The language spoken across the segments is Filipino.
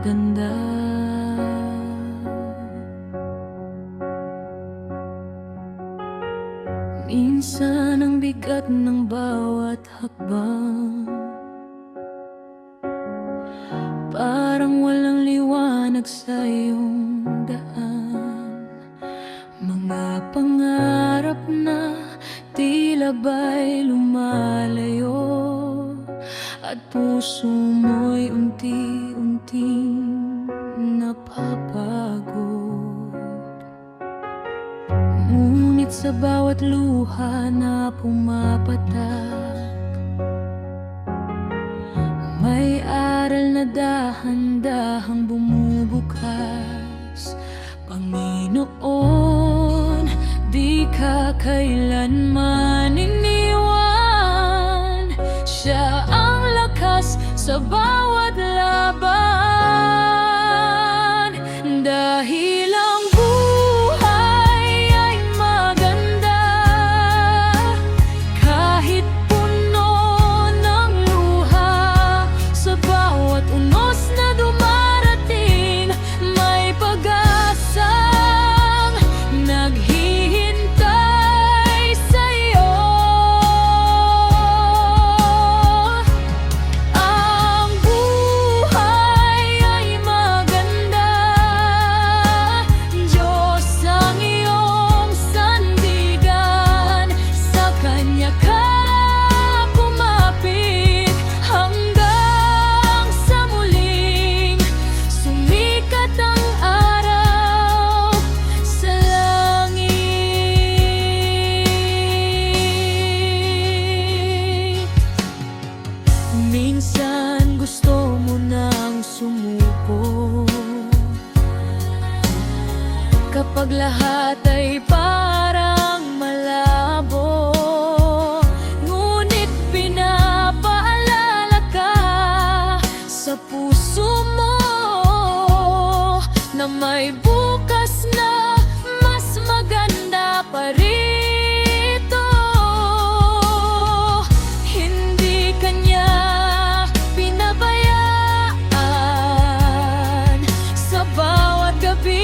maganda. Minsan ang bigat ng bawat hakbang, parang walang liwanag sa iyong daan. Mga pangarap na tila ba'y lumalayo, at puso mo'y unti-unting napapagod. Ngunit sa bawat luha na pumapatak, may aral na dahan-dahang bumubukas. Panginoon, di ka kailanman iniwan. Siya ang lakas sa bawat laban. Dahil ang buhay ay maganda, kahit puno ng luha. Sa bawat unos na dumarating, may pag-asang naghihintay sa'yo. Ang buhay ay maganda, Diyos ang iyong sandigan. Sa Kanya ka kumapit hanggang sa muling sumikat ang araw sa langit. Minsan gusto mo nang sumuko, kapag lahat ay parang malabo. Ngunit pinapaalala ka sa puso mo na may bukas na mas maganda pa rito. Hindi Kanya pinabayaan sa bawat gabi,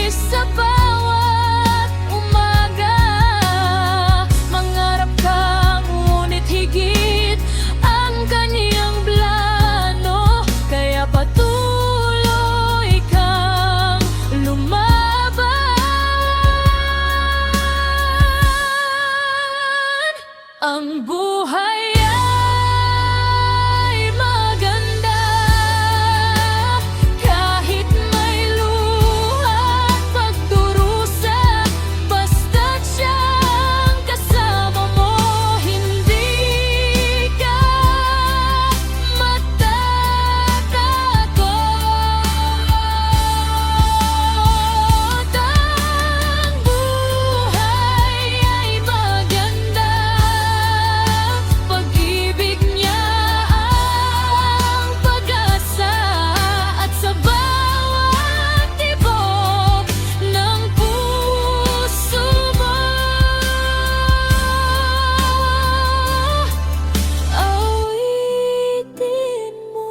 sa bawat umaga. Mangarap ka, ngunit higit ang Kanyang plano. Kaya patuloy kang lumaban. Ang buhay ay maganda, kahit may luha at pagdurusa. Basta't Siyang kasama mo, hindi ka matatakot. Ang buhay ay maganda, pag-ibig niya ang pag-asa. At sa bawat tibok ng puso mo, awitin mo.